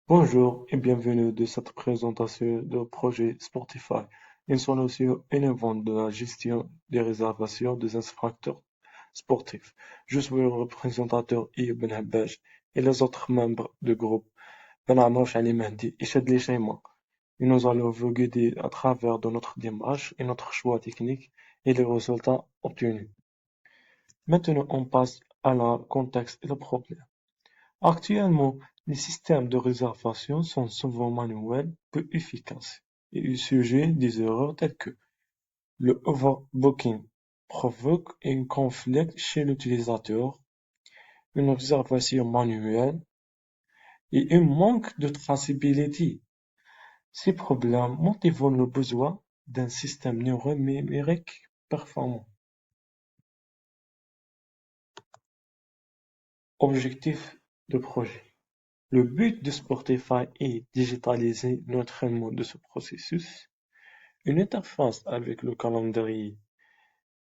Bonjour et bienvenue de cette présentation du projet Sportify, une solution innovante de la gestion des réservations des infracteurs sportifs. Je suis le représentateur Yves Ben Habbaj et les autres membres du groupe Ben Amrouche Ali Mehdi et Chadli Chaima. Et nous allons vous guider à travers de notre démarche et notre choix technique et les résultats obtenus. Maintenant, on passe à la contexte et le problème. Actuellement, les systèmes de réservation sont souvent manuels, peu efficaces, et sujets des erreurs telles que le overbooking provoque un conflit chez l'utilisateur, une réservation manuelle et un manque de traçabilité. Ces problèmes motivent le besoin d'un système numérique performant. Objectif de projet. Le but de Spotify est digitaliser l'entraînement de ce processus. Une interface avec le calendrier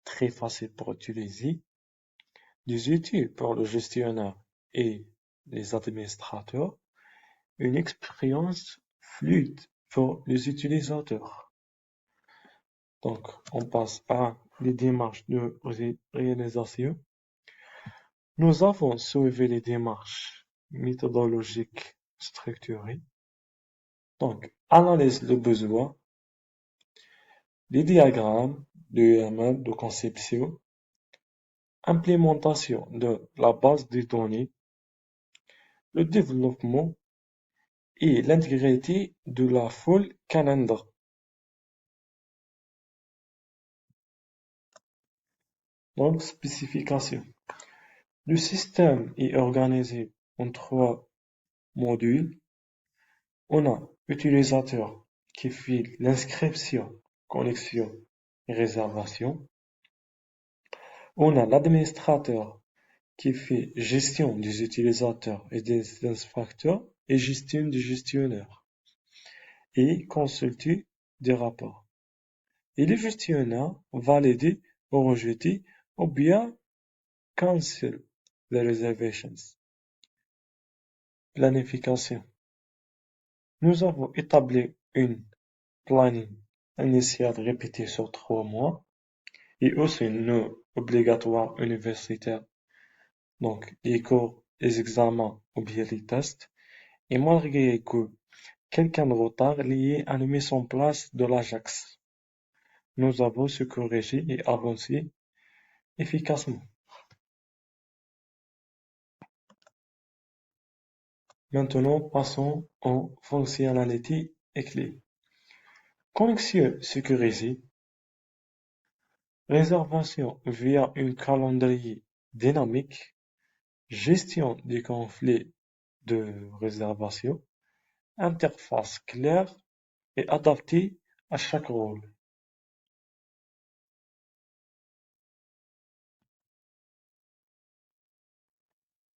très facile pour utiliser, des outils pour le gestionnaire et les administrateurs, une expérience fluide pour les utilisateurs. Donc, on passe à les démarches de réalisation. Nous avons soulevé les démarches méthodologiques structurées. Donc, analyse le besoin, les diagrammes de UML de conception, implémentation de la base de données, le développement et l'intégrité de la full calendar. Donc, spécification. Le système est organisé en trois modules. On a utilisateur qui fait l'inscription, connexion et réservation. On a l'administrateur qui fait gestion des utilisateurs et des inspecteurs et gestion des gestionnaires et consulter des rapports. Et le gestionnaire valide ou rejeter ou bien cancel the reservations. Planification. Nous avons établi une planning initiale répétée sur 3 mois et aussi nos obligatoires universitaires, donc les cours, les examens ou bien les tests. Et malgré que quelqu'un de retard lié à la mise en place de l'Ajax, nous avons su corriger et avancer efficacement. Maintenant, passons aux fonctionnalités et clés. Connexion sécurisée, réservation via un calendrier dynamique, gestion des conflits de réservation, interface claire et adaptée à chaque rôle.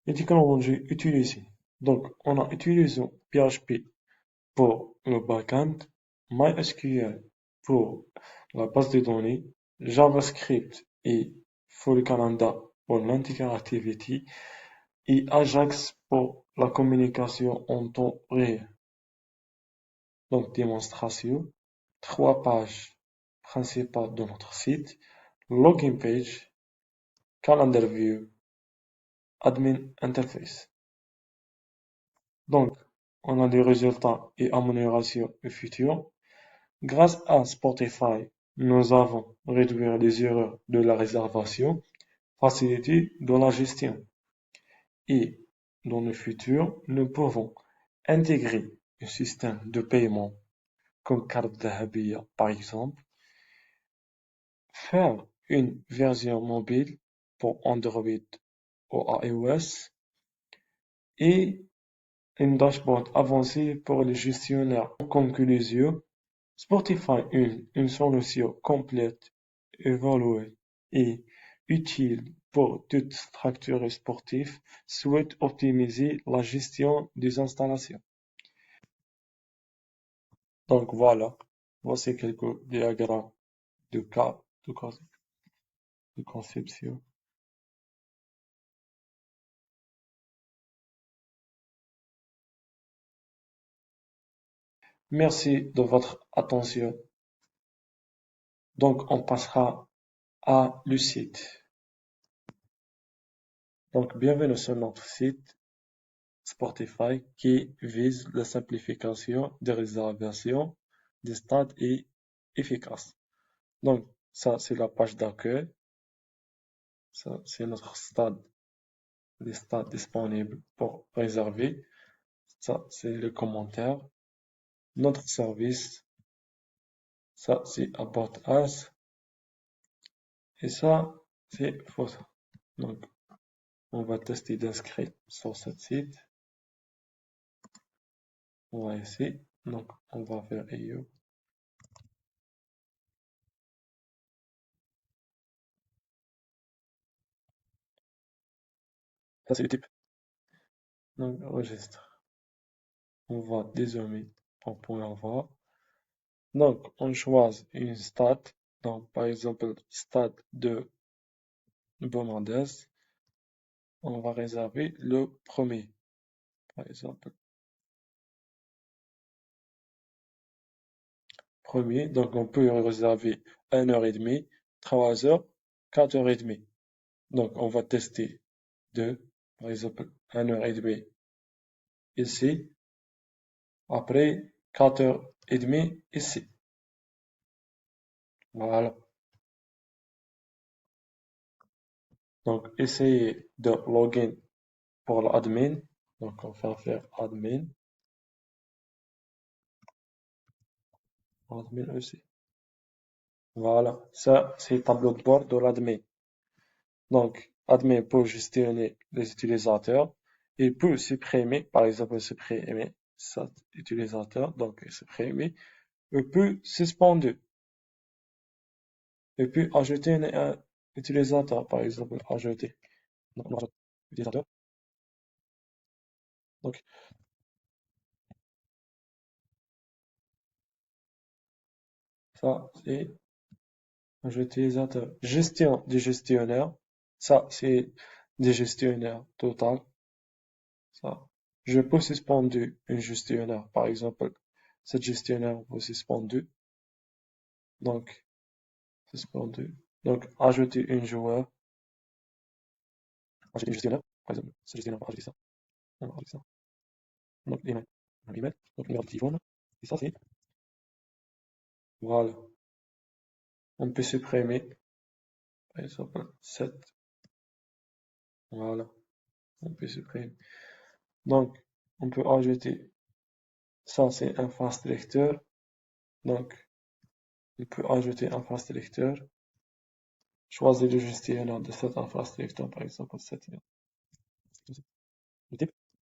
Les technologies utilisées. Donc, on a utilisé PHP pour le backend, MySQL pour la base de données, JavaScript et FullCalendar pour l'interactivité et Ajax pour la communication en temps réel. Donc, démonstration, 3 pages principales de notre site, login page, calendar view, admin interface. Donc, on a des résultats et améliorations futures. Grâce à Spotify, nous avons réduit les erreurs de la réservation, facilité de la gestion. Et dans le futur, nous pouvons intégrer un système de paiement comme carte Dahabia par exemple, faire une version mobile pour Android ou iOS et une dashboard avancée pour les gestionnaires. En conclusion, Spotify est une solution complète, évaluée et utile pour toute structure sportive souhaite optimiser la gestion des installations. Donc voilà, voici quelques diagrammes de cas de conception. Merci de votre attention. Donc, on passera à le site. Donc, bienvenue sur notre site Spotify qui vise la simplification des réservations des stades et efficace. Donc, ça, c'est la page d'accueil. Ça, c'est notre stade, les stades disponibles pour réserver. Ça, c'est le commentaire. Notre service, ça, c'est About Us. Et ça, c'est faux. Donc, on va tester d'inscrire sur ce site. On va essayer. Donc, on va faire EU. Ça, c'est le type. Donc, registre. On va dézoomer pour pouvoir voir. Donc, on choisit une stade. Donc, par exemple, stade de Bomardès. On va réserver le premier, par exemple. Premier, donc on peut réserver 1h30, 3h, 4h30. Donc, on va tester deux, par exemple, 1h30 ici, après 4h30 ici. Voilà. Donc, essayez de login pour l'admin. Donc, on va faire admin. Admin aussi. Voilà. Ça, c'est le tableau de bord de l'admin. Donc, admin peut gestionner les utilisateurs. Il peut supprimer, par exemple, supprimer cet utilisateur. Donc, supprimer. Il peut suspendre. Il peut ajouter un utilisateur, par exemple, ajouter. Donc, on ajoute utilisateur. Donc, ça, c'est un utilisateur. Gestion des gestionnaires. Ça, c'est des gestionnaires total. Ça. Je peux suspendre un gestionnaire. Par exemple, cet gestionnaire peut suspendre. Donc, suspendu. Donc, ajouter un joueur. Ajouter un gestionnaire. Par exemple, ce gestionnaire va ajouter ça. On va ajouter ça. Donc, email. Email. Donc, numéro de téléphone. Et ça, c'est. Voilà. On peut supprimer. Par exemple, 7. Voilà. On peut supprimer. Donc, on peut ajouter. Ça, c'est un fast lecteur. Donc, on peut ajouter un fast lecteur. Choisir le gestionnaire de cet infrastructure, par exemple, cette. Le type.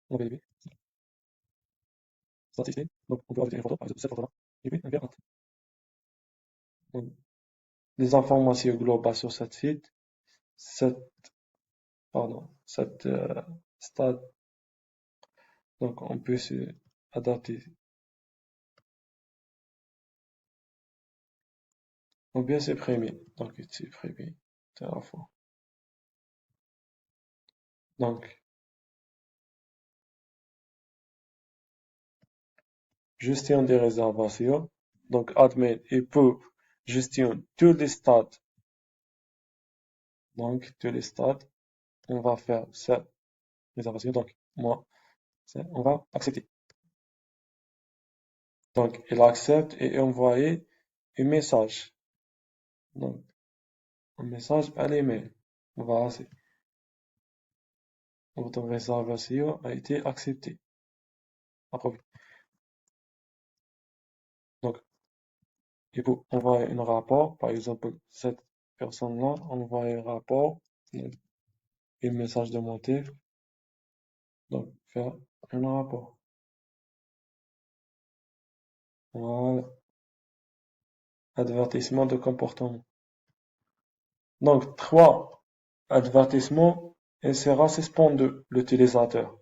On va élever. Statistique. Donc, on peut ajouter une photo, par exemple, cette photo-là. Et puis, un verre. Donc, les informations globales sur cette site, cette, pardon, cette stade. Donc, on peut se adapter. Ou bien supprimer. Donc, supprimer. C'est à la fois. Donc, gestion des réservations. Donc, admin, il peut gestionner tous les stades. Donc, tous les stades. On va faire cette réservation. Donc, moi, on va accepter. Donc, il accepte et envoyer un message. Donc, un message à l'email. Voilà, c'est votre réservation a été acceptée. Approuvé. Donc, il faut envoyer un rapport. Par exemple, cette personne-là envoie un rapport, un message de motif. Donc, faire un rapport. Voilà. Avertissement de comportement. Donc, 3 avertissements et sera suspendu l'utilisateur.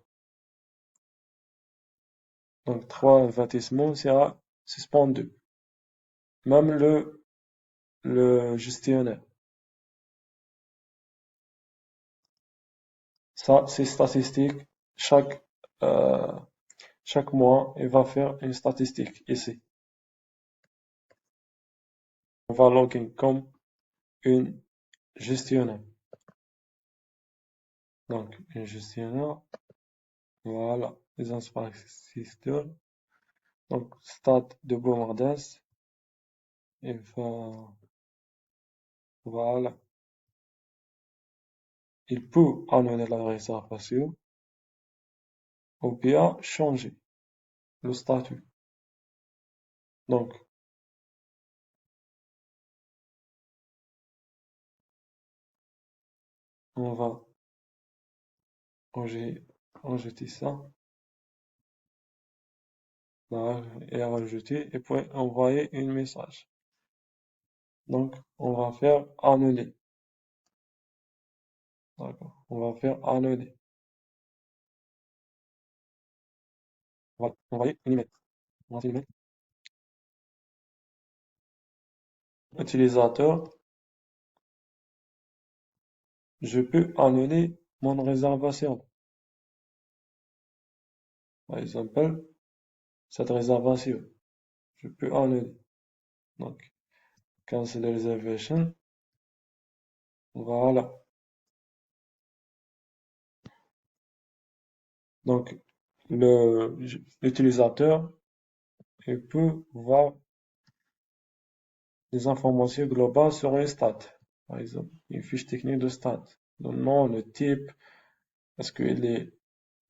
Donc, 3 avertissements sera suspendu. Même le gestionnaire. Ça, c'est statistique. Chaque, euh, chaque mois, il va faire une statistique ici. On va login comme une gestionnaire. Donc, une gestionnaire, voilà, les inspecteurs. Donc, stade de Boumardès, il va, voilà, il peut annuler la réservation ou bien changer le statut. Donc, on va enjeter ça, là, et rajouter, et puis envoyer un message. Donc, on va faire annuler. D'accord. On va faire annuler. On va envoyer un email. On va envoyer un email. Utilisateur, je peux annuler mon réservation. Par exemple, cette réservation, je peux annuler. Donc, cancel reservation. Voilà. Donc, l'utilisateur, il peut voir des informations globales sur les stats. Par exemple, une fiche technique de stats. Le nom, le type, est-ce qu'il est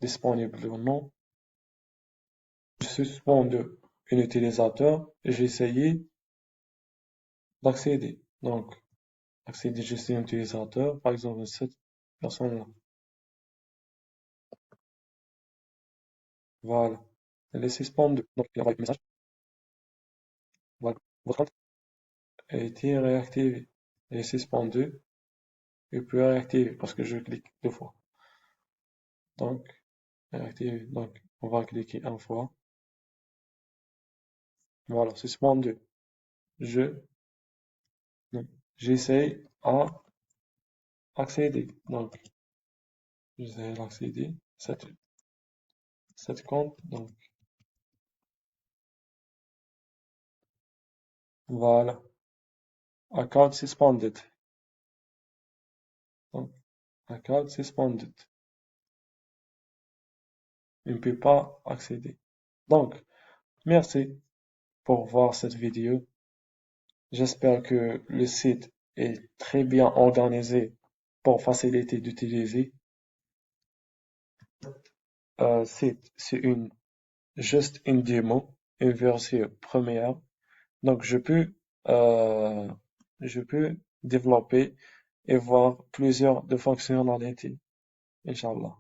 disponible ou non. Je suspends un utilisateur et j'ai essayé d'accéder. Donc, accéder gestion utilisateur, par exemple, cette personne-là. Voilà. Elle est suspendue. Donc, il envoie un message. Voilà. Votre compte a été réactivé. Elle est suspendue. Et puis réactiver parce que je clique deux fois. Donc, réactiver. Donc, on va cliquer une fois. Voilà, suspendu. Je, non, j'essaye à accéder. Donc, j'essaie d'accéder. Cette compte. Donc, voilà. Account suspended. Donc, account suspended. Il ne peut pas accéder. Donc, merci pour voir cette vidéo. J'espère que le site est très bien organisé pour faciliter d'utiliser. C'est juste une démo, une version première. Donc, euh, je peux développer et voir plusieurs de fonctionnalités, Inch'Allah.